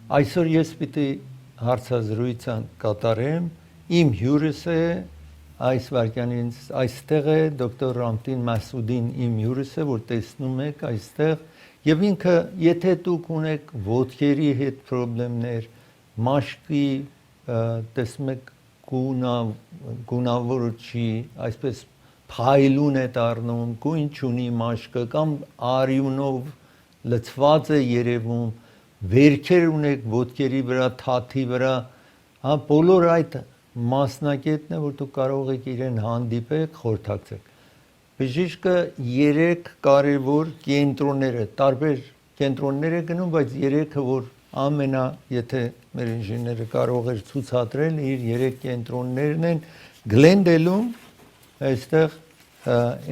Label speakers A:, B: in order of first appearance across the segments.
A: Այսօր ես պիտի հարցազրույց կատարեմ, իմ հյուրս է այս վարքյանից այստեղ է դոկտոր Ramtin Massoudin իմ հյուրս է, որ տեսնում եք այստեղ, եւ ինքը եթե դուք ունեք ոտքերի հետ խնդիրներ, մաշկի տեսնում եք գունավոր չի, այսպես փայլուն է դառնում, գույն չունի մաշկը կամ արյունով լցված է երևում, վերքեր ունեք ոտքերի վրա, թաթի վրա, հա բոլոր այդ մասնակետն է, որ դուք կարող եք իրեն հանդիպեք, խորհրդակցեք։ Բժիշկը 3 կարևոր կենտրոնները, տարբեր կենտրոններ է գնում, բայց 3-ը որ ամենա, եթե մեր ինժեները կարող էր ցուցադրել, իր 3 կենտրոններն են Glendale-ում, այստեղ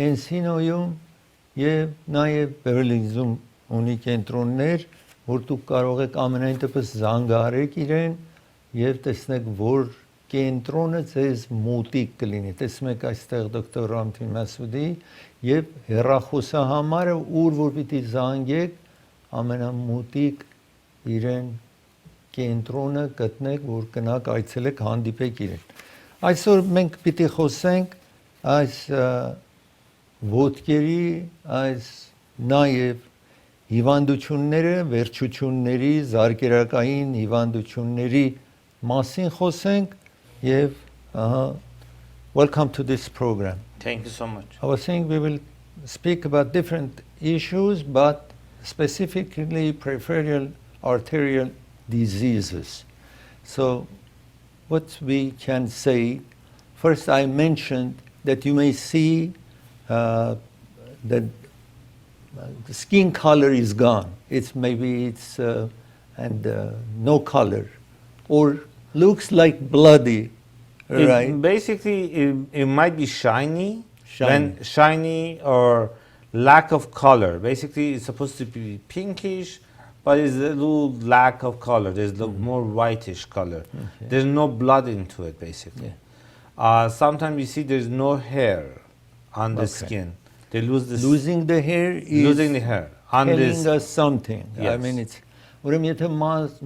A: Encino-ում եւ նաեւ Beverly-ում ունի կենտրոններ, որ դուք կարող եք ամենայն դեպս զանգահարեք իրեն եւ տեսնեք, որ կենտրոնը ձեզ մոտիկ կլինի։ Տեսնում եք այստեղ դոկտոր Ramtin Massoudi եւ հեռախոսահամարը, ուր որ պիտի զանգեք, ամենամոտիկ իրեն կենտրոնը գտնեք, որ գնաք այցելեք, հանդիպեք իրեն։ Այսօր մենք պիտի խոսենք այս ոտքերի, այս նաեւ հիվանդությունները, վերջությունների, զարկերակային հիվանդությունների մասին խոսենք եւ welcome to this program.
B: Thank you so much.
A: I was saying we will speak about different issues, but specifically peripheral arterial diseases. So what we can say, first I mentioned that you may see that the skin color is gone. It's no color, or looks like bloody, right?
B: It might be shiny, or lack of color. Basically, it's supposed to be pinkish, but it's a little lack of color. There's more whitish color. Okay. There's no blood into it, basically. Yeah. Sometimes you see there's no hair on the skin. They lose this.
A: Losing the hair is telling us something.
B: Yes.
A: I mean, it's ուրեմն եթե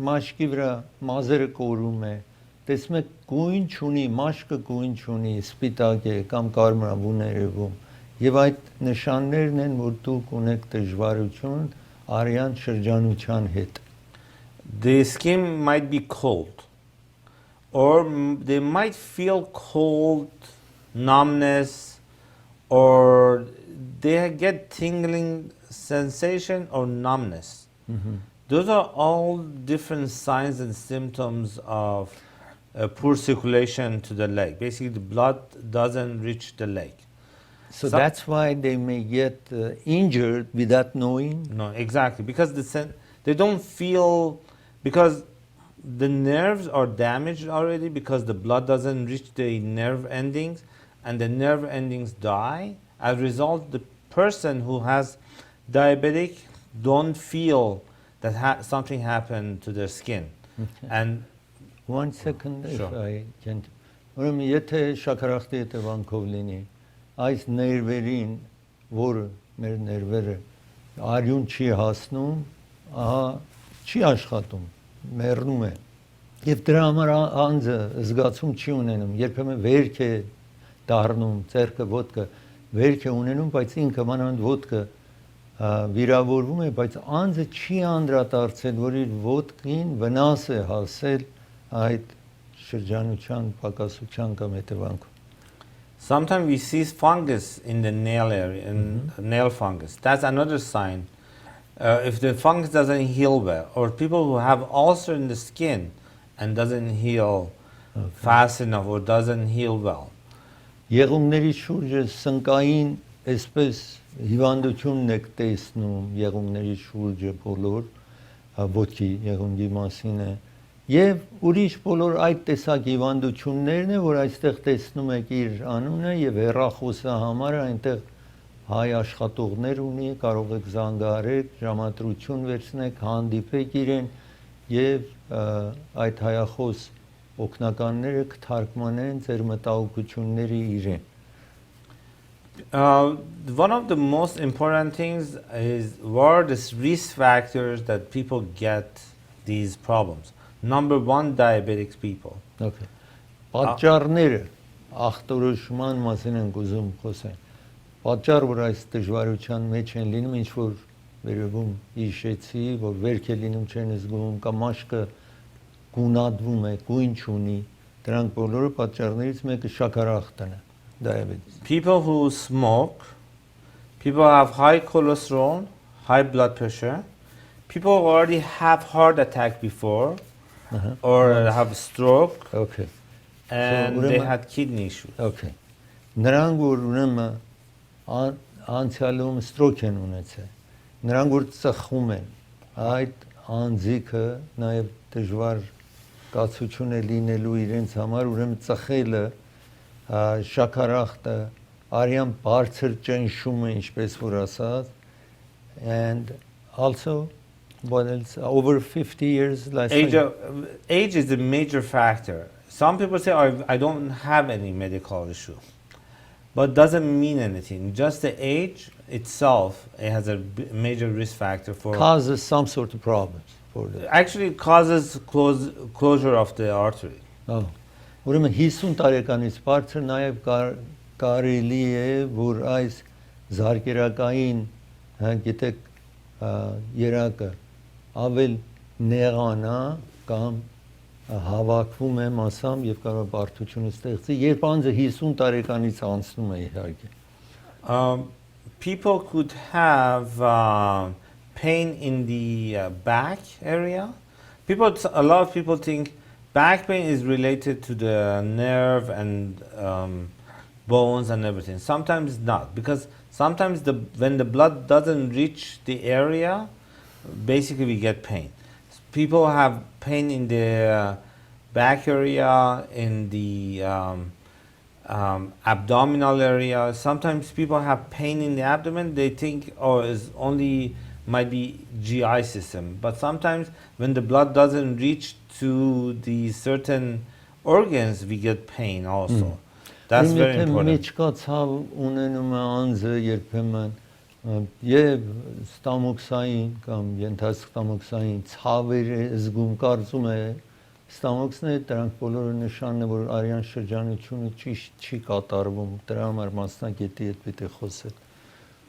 A: մաշկի վրա մազերը կորում է, տեսնում եք գույն չունի, մաշկը գույն չունի, սպիտակ է կամ կարմրավուն է երևում, եւ այդ նշաններն են, որ դուք ունեք դժվարություն արյան շրջանության հետ.
B: The skin might be cold, or they might feel cold, numbness, or they get tingling sensation or numbness. Those are all different signs and symptoms of poor circulation to the leg. Basically, the blood doesn't reach the leg.
A: So that's why they may get injured without knowing?
B: No, exactly. Because they don't feel, because the nerves are damaged already, because the blood doesn't reach the nerve endings, and the nerve endings die. As a result, the person who has diabetic don't feel that something happened to their skin.
A: Okay.
B: And
A: 1 second,
B: sure.
A: If I can. Ուրեմն եթե շաքարախտի հետևանքով լինի, այս ներվերին, որը մեր ներվերը արյուն չի հասնում, ահա չի աշխատում, մեռնում է։ Եվ դրա համար անձը զգացում չի ունենում, երբեմն վերք է դառնում, ձեռքը, ոտքը վերք է ունենում, բայց ինքը մանավանդ ոտքը վիրավորվում է, բայց անձը չի անդրադարձել, որ իր ոտքին վնաս է հասել այդ շրջանության պակասության կամ հետևանքով.
B: Sometimes we see fungus in the nail area, nail fungus. That's another sign. If the fungus doesn't heal well, or people who have ulcer in the skin and doesn't heal fast enough or doesn't heal well.
A: Եղունգների շուրջը սնկային այսպես հիվանդությունն եք տեսնում, եղունգների շուրջը բոլոր ոտքի եղունգի մասին է, եւ ուրիշ բոլոր այդ տեսակ հիվանդություններն է, որ այստեղ տեսնում եք իր անունը եւ հեռախոսը համարը այնտեղ հայ աշխատողներ ունի, կարող եք զանգահարեք, ժամադրություն վերցնեք, հանդիպեք իրեն եւ այդ հայախոս օգնականները կթարգմանեն ձեր մտահոգությունների իրեն.
B: One of the most important things is what are the risk factors that people get these problems. Number one, diabetic people.
A: Okay. Պատճառները ախտորոշման մասին ենք ուզում խոսել։ Պատճառ որ այս դժվարության մեջ են լինում ինչ որ վերևում հիշեցի, որ վերք է լինում չեն զգում կամ մաշկը գունատվում է, գույն չունի, դրանք բոլորը պատճառներից մեկը շաքարախտն է, diabetes.
B: People who smoke, people who have high cholesterol, high blood pressure, people who already have heart attack before or have stroke
A: Okay.
B: and they had kidney issues.
A: Okay. Նրանք որ ուրեմն անցյալում ստրոք են ունեցել, նրանք որ ծխում են, այդ անձիկը նաև դժվար կացություն է լինելու իրենց համար, ուրեմն ծխելը, շաքարախտը, արյան բարձր ճնշումը, ինչպես որ ասած, and also what else? Over 50 years last
B: Age is a major factor. Some people say, I don't have any medical issue. But doesn't mean anything. Just the age itself, it has a major risk factor for...
A: causes some sort of problems for the...
B: Actually causes closure of the artery.
A: Oh. Ուրեմն 50 տարեկանից բարձր նաև կարելի է, որ այս զարկերակային, գիտեք, երակը ավել նեղանա կամ հավաքվում է մասամբ եւ կարող է բարդությունը ստեղծի, երբ անձը 50 տարեկանից անցնում է իհարկե.
B: People could have pain in the back area. A lot of people think back pain is related to the nerve and bones and everything. Sometimes not, because sometimes when the blood doesn't reach the area, basically we get pain. People have pain in the back area, in the abdominal area. Sometimes people have pain in the abdomen. They think, oh, it's only might be GI system. But sometimes when the blood doesn't reach to the certain organs, we get pain also. That's very important.
A: Մեջկացավ ունենում է անձը երբեմն եւ ստամոքսային կամ ենթաստամոքսային ցավեր է զգում, կարծում է ստամոքսն է, դրանք բոլորը նշանն է, որ արյան շրջանությունը ճիշտ չի կատարվում, դրա համար մասնագետի հետ պետք է խոսել.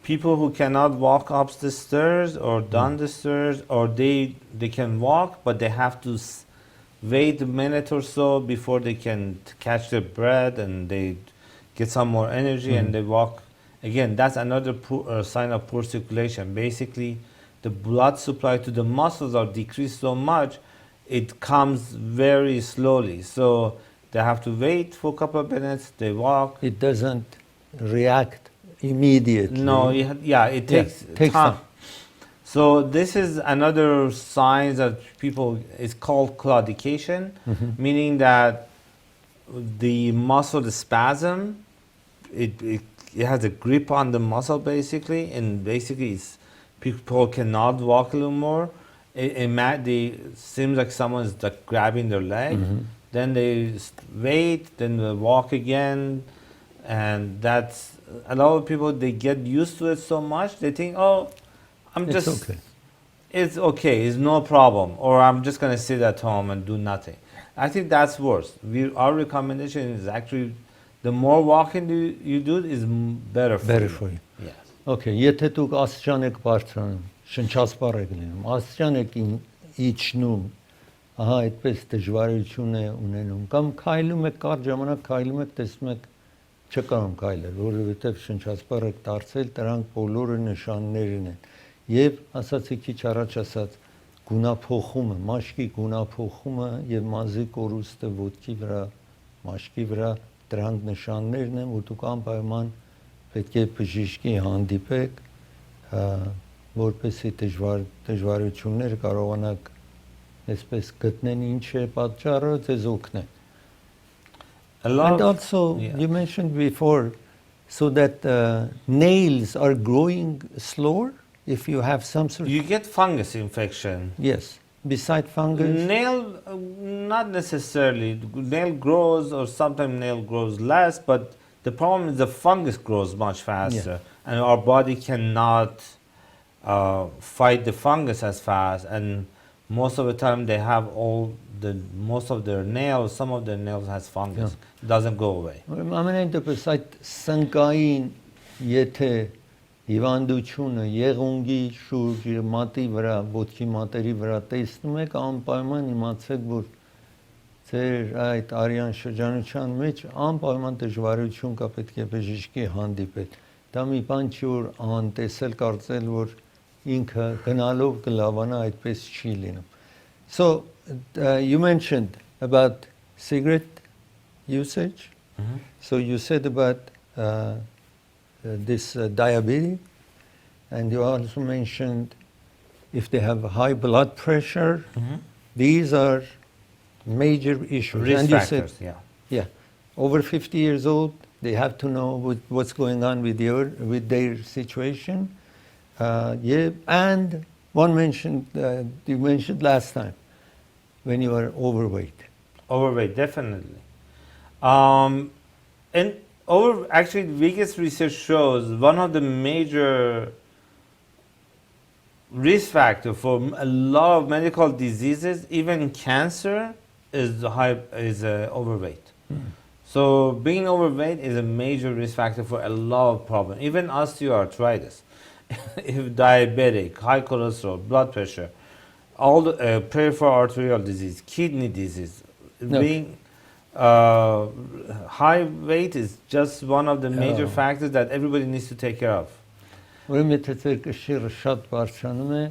B: People who cannot walk up the stairs or down the stairs, or they can walk, but they have to wait a minute or so before they can catch their breath and they get some more energy and they walk. Again, that's another sign of poor circulation. Basically, the blood supply to the muscles are decreased so much, it comes very slowly. So they have to wait for a couple of minutes, they walk.
A: It doesn't react immediately.
B: No, it takes time. So this is another sign that it's called claudication, meaning that the muscle, the spasm, it has a grip on the muscle basically, and basically people cannot walk a little more. It seems like someone's like grabbing their leg, then they wait, then they walk again, and that's a lot of people, they get used to it so much, they think, oh, it's okay, it's no problem, or I'm just going to sit at home and do nothing. I think that's worse. Our recommendation is actually the more walking you do is better for you. Yes.
A: Okay, եթե դուք աստիճան եք բարձրանում, շնչասպառ եք լինում, աստիճան եք իջնում, ահա այդպես դժվարություն է ունենում, կամ քայլում եք, կարճ ժամանակ քայլում եք, տեսնում եք չկարում քայլել, որովհետև շնչասպառ եք դարձել, դրանք բոլորը նշաններն են։ Եվ ասացի քիչ առաջ ասած գունափոխումը, մաշկի գունափոխումը եւ մազի կորուստը ոտքի վրա, մաշկի վրա, դրանք նշաններն են, որ դուք անպայման պետք է բժիշկի հանդիպեք, որպեսզի դժվարություններ կարողանաք այսպես գտնեն ինչ է պատճառը, ձեզ օգնեն. And also, you mentioned before, so that nails are growing slower if you have some sort of...
B: You get fungus infection.
A: Yes. Beside fungus?
B: Nail, not necessarily. Nail grows, or sometimes nail grows less, but the problem is the fungus grows much faster. And our body cannot fight the fungus as fast. And most of the time they have most of their nails, some of their nails has fungus. It doesn't go away.
A: Ամենայն դեպս այդ սնկային եթե հիվանդությունը եղունգի շուրջ մատի վրա, ոտքի մատերի վրա տեսնում եք, անպայման իմացեք, որ ձեր այդ արյան շրջանության մեջ անպայման դժվարություն կա, պետք է բժշկի հանդիպել։ Դա մի բան չի, որ անտեսել կարծել, որ ինքը գնալով կլավանա, այդպես չի լինում։ So you mentioned about cigarette usage. So you said about this diabetes, and you also mentioned if they have high blood pressure. These are major issues.
B: Risk
A: and you
B: factors,
A: said, yeah, over 50 years old, they have to know what's going on with their situation. Yeah, and one mentioned you mentioned last time when you were overweight.
B: Overweight, definitely. And actually, the biggest research shows one of the major risk factor for a lot of medical diseases, even cancer, is overweight. So being overweight is a major risk factor for a lot of problems, even osteoarthritis, if diabetic, high cholesterol, blood pressure, all the peripheral arterial disease, kidney disease. Being high weight is just one of the major factors that everybody needs to take care of.
A: Ուրեմն եթե ձեր կշիռը շատ բարձրանում է,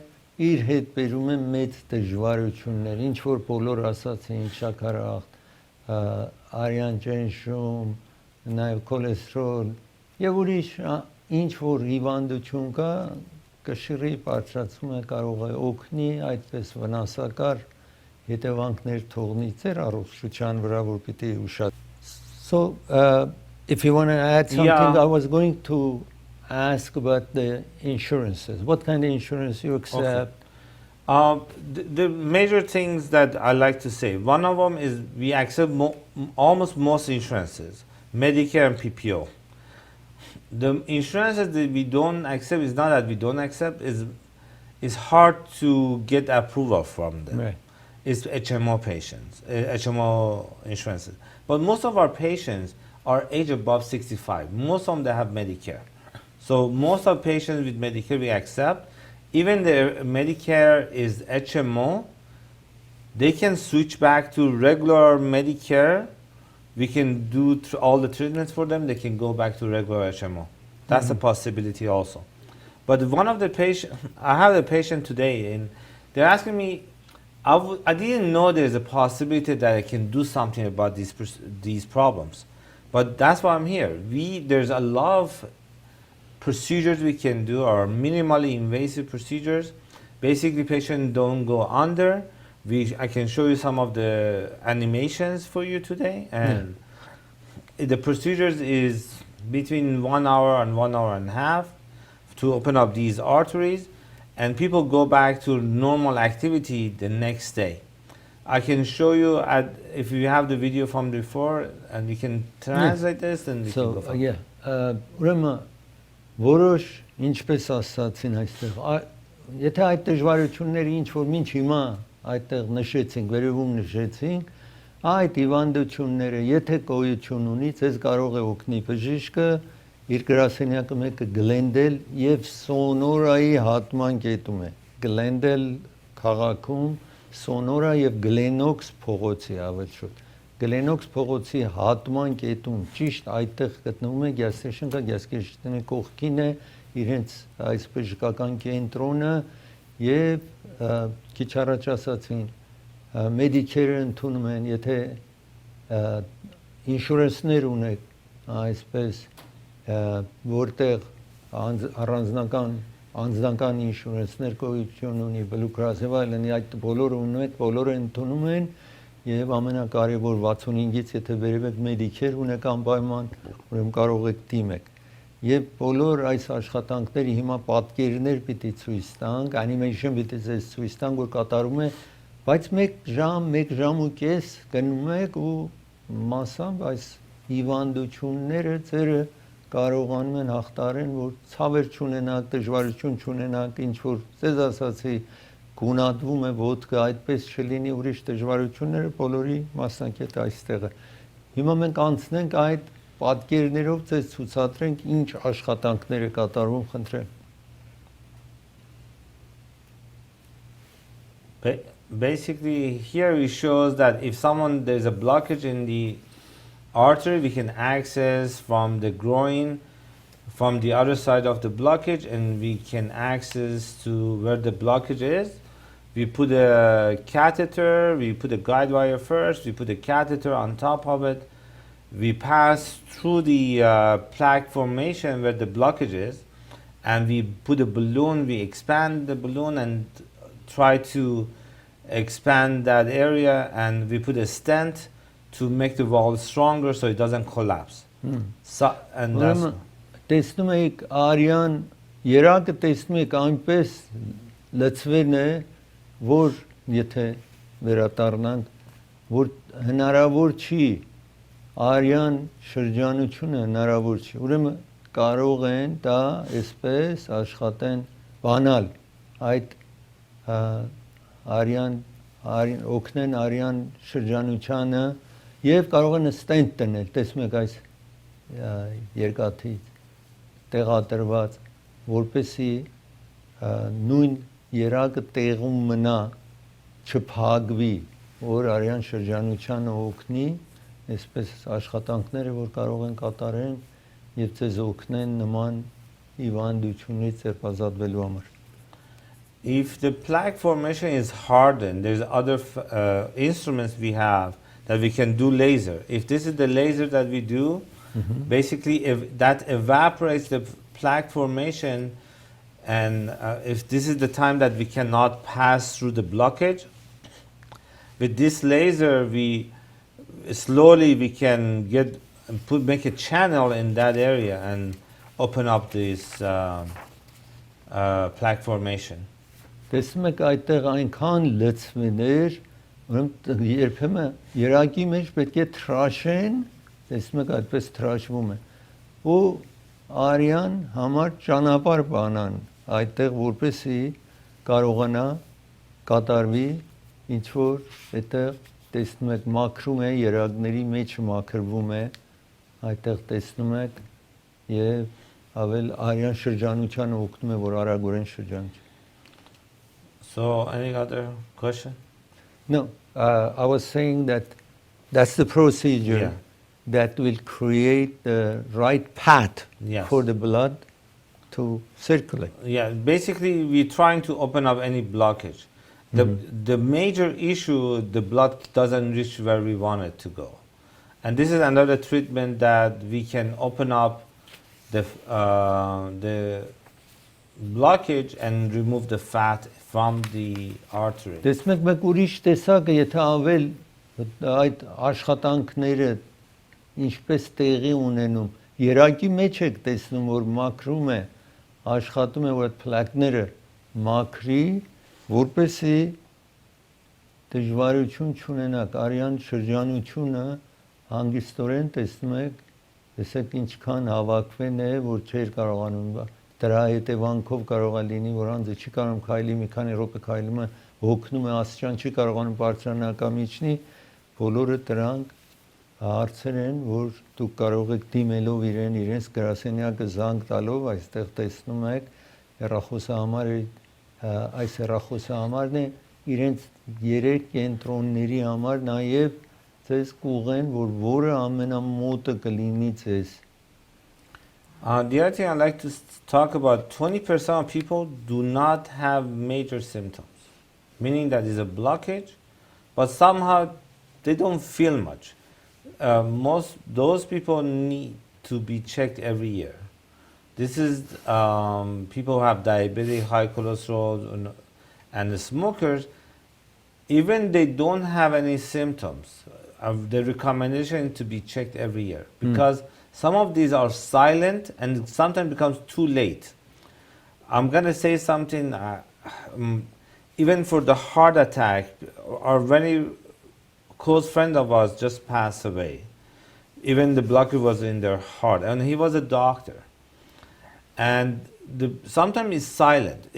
A: իր հետ բերում է մեծ դժվարություններ, ինչ որ բոլոր ասացին, շաքարախտ, արյան ճնշում, նաև քոլեստերոլ եւ ուրիշ ինչ որ հիվանդություն կա, կշիռի բարձրացումը կարող է օգնի այդպես վնասակար հետևանքներ թողնի ձեր առողջության վրա, որ պիտի ուշադրեք. So if you want to add something, I was going to ask about the insurances. What kind of insurance you accept?
B: The major things that I like to say, one of them is we accept almost most insurances, Medicare and PPO. The insurances that we don't accept is not that we don't accept, it's hard to get approval from them.
A: Right.
B: It's HMO patients, HMO insurances. But most of our patients are age above 65. Most of them they have Medicare. So most of patients with Medicare we accept. Even the Medicare is HMO, they can switch back to regular Medicare. We can do all the treatments for them. They can go back to regular HMO. That's a possibility also. But one of the patients, I have a patient today, and they're asking me, I didn't know there's a possibility that I can do something about these problems. But that's why I'm here. There's a lot of procedures we can do, or minimally invasive procedures. Basically, patients don't go under. I can show you some of the animations for you today. And the procedures is between 1 hour and 1 hour and a half to open up these arteries. And people go back to normal activity the next day. I can show you, if you have the video from before, and we can translate this, and we can go from
A: ուրեմն որոշ ինչպես ասացին այստեղ, եթե այդ դժվարությունները ինչ որ մինչ հիմա այդտեղ նշեցինք, վերևում նշեցինք, այդ հիվանդությունները եթե գոյություն ունի, ձեզ կարող է օգնի բժիշկը իր գրասենյակը մեկը Glendale եւ Sonora-ի հատման կետում է։ Glendale քաղաքում Sonora եւ Glenoaks փողոցի ավելի շուտ։ Glenoaks փողոցի հատման կետում ճիշտ այդտեղ գտնվում է gas station-ը, gas station-ի կողքին է իրենց այս բժշկական կենտրոնը եւ քիչ առաջ ասացին Medicare-ը ընդունում են, եթե ինշուրանսներ ունեք, այսպես որտեղ անձնական ինշուրանսներ գոյություն ունի, Blue Cross եւ այլն, այդ բոլորը ունեք, բոլորը ընդունում են եւ ամենակարևոր 65-ից եթե վերևեք Medicare ունեք անպայման, ուրեմն կարող եք դիմեք։ Եվ բոլոր այս աշխատանքների հիմա պատկերներ պիտի ցույց տանք, animation պիտի ցույց տանք, որ կատարում է, բայց 1 ժամ ու կես գնում եք ու մասամբ այս հիվանդությունները ձերը կարողանում են հաղթարեն, որ ցավեր չունենաք, դժվարություն չունենաք, ինչ որ ձեզ ասացի, գունատվում է ոտքը այդպես չլինի ուրիշ դժվարությունները բոլորի մասնակետ այստեղ է։ Հիմա մենք անցնենք այդ պատկերներով ձեզ ցուցադրենք ինչ աշխատանքներ է կատարվում, խնդրեմ։
B: Basically, here it shows that if there's a blockage in the artery, we can access from the groin, from the other side of the blockage, and we can access to where the blockage is. We put a catheter, we put a guide wire first, we put a catheter on top of it. We pass through the plaque formation where the blockage is, and we put a balloon, we expand the balloon and try to expand that area, and we put a stent to make the wall stronger so it doesn't collapse. So, and that's
A: տեսնում եք արյան երակը տեսնում եք այնպես լցվեն է, որ եթե վերադառնանք, որ հնարավոր չի արյան շրջանությունը հնարավոր չի, ուրեմն կարող են դա այսպես աշխատեն բանալ այդ արյան օգնեն արյան շրջանությանը եւ կարող են ստենտ տնել, տեսնում եք այս երկաթից տեղադրված, որպեսի նույն երակը տեղում մնա, չփակվի, որ արյան շրջանությանը օգնի, այսպես աշխատանքները, որ կարող են կատարեն եւ ձեզ օգնեն նման հիվանդությունից ձերբազատվելու համար։
B: If the plaque formation is hardened, there's other instruments we have that we can do laser. If this is the laser that we do, basically if that evaporates the plaque formation, and if this is the time that we cannot pass through the blockage, with this laser we slowly can make a channel in that area and open up this plaque formation.
A: Տեսնում եք այդտեղ այնքան լցվեներ, ուրեմն երբեմն երակի մեջ պետք է թրաշեն, տեսնում եք այդպես թրաշվում է, ու արյան համար ճանապարհ բանան, այդտեղ որպեսի կարողանա կատարվի ինչ որ այդտեղ տեսնում եք մաքրում է, երակների մեջ մաքրվում է, այդտեղ տեսնում եք եւ ավել արյան շրջանությանը օգնում է, որ արագորեն շրջանի։
B: So, any other question?
A: No, I was saying that that's the procedure that will create the right path for the blood to circulate.
B: Yeah, basically we're trying to open up any blockage. The major issue, the blood doesn't reach where we want it to go. And this is another treatment that we can open up the blockage and remove the fat from the artery.
A: Տեսնում եք մեկ ուրիշ տեսակը, եթե ավել այդ աշխատանքները ինչպես տեղի ունենում, երակի մեջ եք տեսնում, որ մաքրում է, աշխատում է, որ այդ պլակները մաքրի, որպեսի դժվարություն չունենաք, արյան շրջանությունը հանգիստորեն տեսնում եք, տեսեք ինչքան հավաքվեն է, որ չէր կարողանում դրա հետևանքով կարող է լինի, որ անձը չի կարողանում քայլի, մի քանի րոպե քայլում է, հոգնում է, աստիճան չի կարողանում բարձրանալ կամ իջնի, բոլորը դրանք հարցեր են, որ դուք կարող եք դիմելով իրենց գրասենյակը զանգ տալով, այստեղ տեսնում եք հեռախոսահամարը, այս հեռախոսահամարն է իրենց 3 կենտրոնների համար նաև ձեզ կուղեն, որ որը ամենամոտը կլինի ձեզ։
B: The other thing I'd like to talk about, 20% of people do not have major symptoms, meaning that is a blockage, but somehow they don't feel much. Those people need to be checked every year. This is people who have diabetes, high cholesterol, and the smokers. Even they don't have any symptoms, the recommendation to be checked every year, because some of these are silent and sometimes becomes too late. I'm going to say something, even for the heart attack, our very close friend of ours just passed away. Even the blockage was in their heart, and he was a doctor. And sometimes it's silent.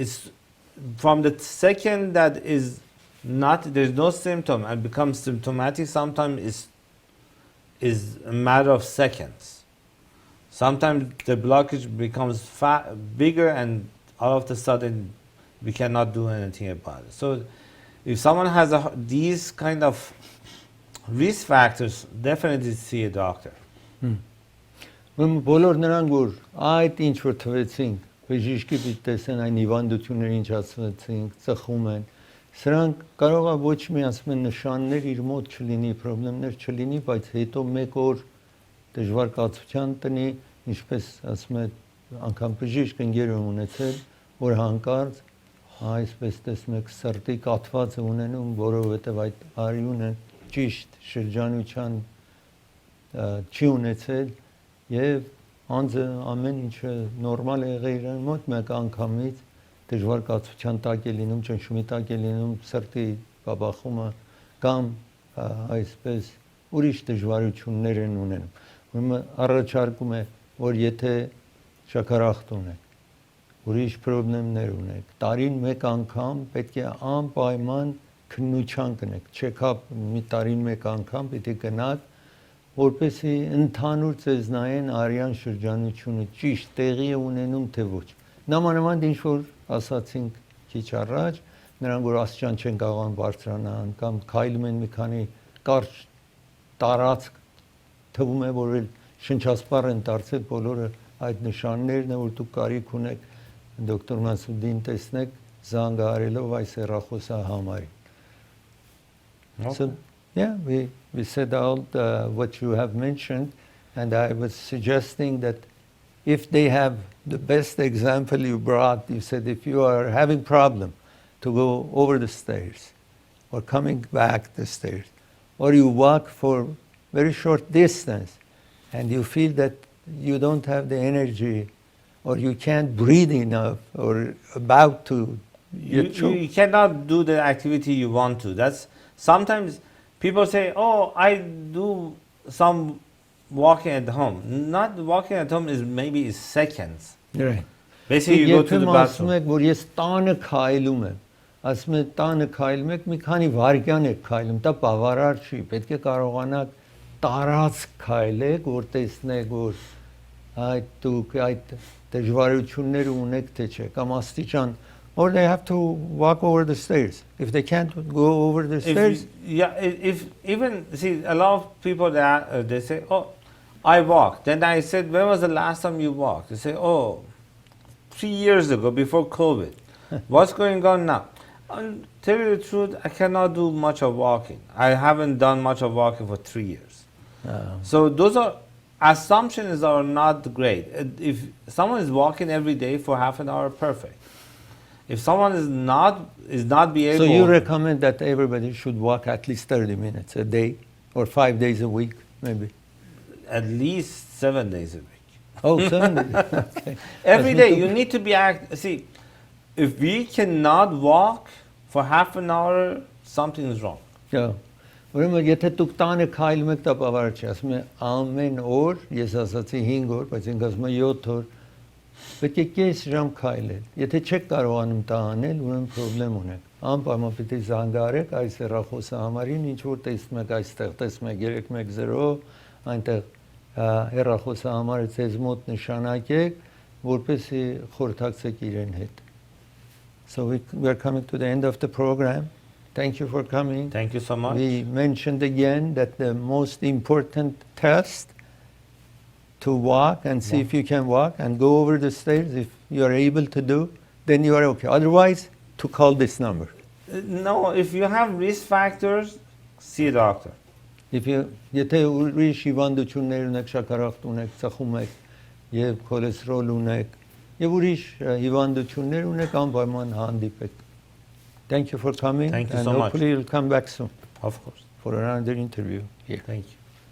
B: from the second that is not, there's no symptom and becomes symptomatic, sometimes is a matter of seconds. Sometimes the blockage becomes bigger and all of a sudden we cannot do anything about it. So if someone has these kind of risk factors, definitely see a doctor.
A: Բոլոր նրանք որ այդ ինչ որ թվեցինք, բժիշկի պիտի տեսեն այն հիվանդությունները ինչ ասացինք, ծխում են, սրանք կարող է ոչ մի ասում են նշաններ իր մոտ չլինի, խնդիրներ չլինի, բայց հետո մեկ օր դժվար կացության տնի, ինչպես ասում են, անգամ բժիշկ ընկեր ունեցել, որ հանկարծ այսպես տեսնում եք սրտի կաթված ունենում, որովհետև այդ արյունը ճիշտ շրջանության չի ունեցել եւ անձը ամեն ինչը նորմալ է եղել իր մոտ մեկ անգամից դժվար կացության տակ է լինում, ճնշումի տակ է լինում, սրտի բաբախումը կամ այսպես ուրիշ դժվարություններ են ունենում։ Ուրեմն առաջարկում է, որ եթե շաքարախտ ունեք, ուրիշ խնդիրներ ունեք, տարին մեկ անգամ պետք է անպայման քննության կնեք, check-up մի տարին մեկ անգամ պիտի գնաք, որպեսզի ընդհանուր ձեզ նայեն արյան շրջանությունը ճիշտ տեղի է ունենում թե ոչ։ Նամանավանդ ինչ որ ասացինք քիչ առաջ, նրանք որ աստիճան չեն կարող բարձրանան կամ քայլում են մի քանի կարճ տարածք, թվում է որ շնչասպառ են դարձել բոլորը այդ նշաններն է որ դուք կարիք ունեք դոկտոր Մասուդին տեսնեք զանգահարելով այս հեռախոսահամարին։ So yeah, we said out what you have mentioned, and I was suggesting that if they have the best example you brought, you said if you are having problem to go over the stairs or coming back the stairs, or you walk for very short distance and you feel that you don't have the energy or you can't breathe enough or about to
B: you cannot do the activity you want to. That's sometimes people say, oh, I do some walking at home. Not walking at home is maybe seconds.
A: Right.
B: Basically, you go to the bathroom.
A: Որ ես տանը քայլում եմ, ասում եմ տանը քայլում եք, մի քանի վայրկյան եք քայլում, դա բավարար չի, պետք է կարողանաք տարածք քայլեք, որ տեսնեք, որ այդ դուք այդ դժվարությունները ունեք թե չէ, կամ աստիճան, or they have to walk over the stairs. If they can't go over the stairs.
B: If even, see, a lot of people, they say, oh, I walk. Then I said, when was the last time you walked? They say, oh, 3 years ago, before COVID. What's going on now? Tell you the truth, I cannot do much of walking. I haven't done much of walking for 3 years. So those are, assumptions are not great. If someone is walking every day for half an hour, perfect. If someone is not be able.
A: So you recommend that everybody should walk at least 30 minutes a day, or 5 days a week, maybe?
B: At least 7 days a week.
A: Oh, 7 days. Okay.
B: Every day you need to be see, if we cannot walk for half an hour, something is wrong.
A: Yeah. Ուրեմն եթե դուք տանը քայլում եք, դա բավարար չի, ասում եմ ամեն օր, ես ասացի 5 օր, բայց ինձ ասում եմ 7 օր, պետք է կես ժամ քայլել։ Եթե չեք կարողանում դա անել, ուրեմն խնդրեմ ունեք։ Անպայման պիտի զանգահարեք այս հեռախոսահամարին, ինչ որ տեսնում եք այստեղ, տեսնում եք 310, այնտեղ հեռախոսահամարը ձեզ մոտ նշանակեք, որպեսզի խորհրդակցեք իրեն հետ։ So we are coming to the end of the program. Thank you for coming.
B: Thank you so much.
A: We mentioned again that the most important test to walk and see if you can walk and go over the stairs. If you are able to do, then you are okay. Otherwise, to call this number.
B: No, if you have risk factors, see a doctor.
A: If you եթե ուրիշ հիվանդություններ ունեք, շաքարախտ ունեք, ծխում եք եւ քոլեսթերոլ ունեք եւ ուրիշ հիվանդություններ ունեք, անպայման հանդիպեք. Thank you for coming.
B: Thank you
A: and
B: so much.
A: Hopefully you'll come back soon
B: Of course.
A: for another interview here.
B: Thank you.